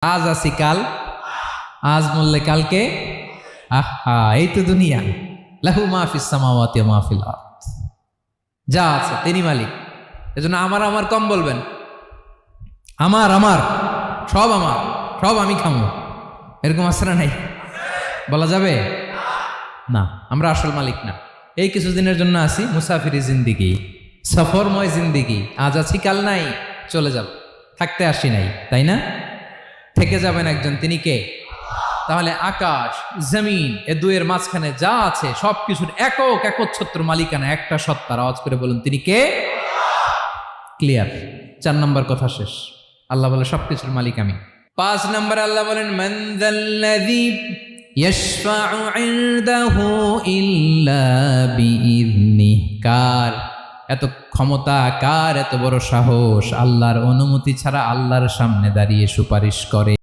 আজ আছি কাল, আজ মরলে কালকে আহা, এই তো দুনিয়া। লাহু মাহফিস সামাওয়াতি ওয়া মাহফিল আরদ, যা আছে তিনি মালিক। এজন্য আমার আমার কম বলবেন। আমার আমার সব আমার, সব আমি খামো, এরকম আসরা নাই, বলা যাবে না। আমরা আসল মালিক না। এই কিছুদিনের জন্য আছি, মুসাফিরি জিন্দিগি, সফরময় জিন্দিগি। আজ আছি কাল নাই, চলে যাব। থাকতে আসি নাই, তাই না? থেকে যাবেন একজন, তিনি কে? তাহলে আকাশ জমিন এ দুয়ের মাঝখানে যা আছে সবকিছুর একক একচ্ছত্র মালিকানা একটা সত্তার। আওয়াজ করে বলুন, তিনি কে? ক্লিয়ার। 4 নম্বর কথা শেষ। আল্লাহ বলে সবকিছুর মালিক আমি। 5 নম্বর আল্লাহ বলেন, মান যাল্লাযী ইয়াশফাউ ইনদাহু ইল্লা বিইযনিহি। কার এত ক্ষমতা, কার এত বড় সাহস, আল্লাহর অনুমতি ছাড়া আল্লাহর সামনে দাঁড়িয়ে সুপারিশ করে?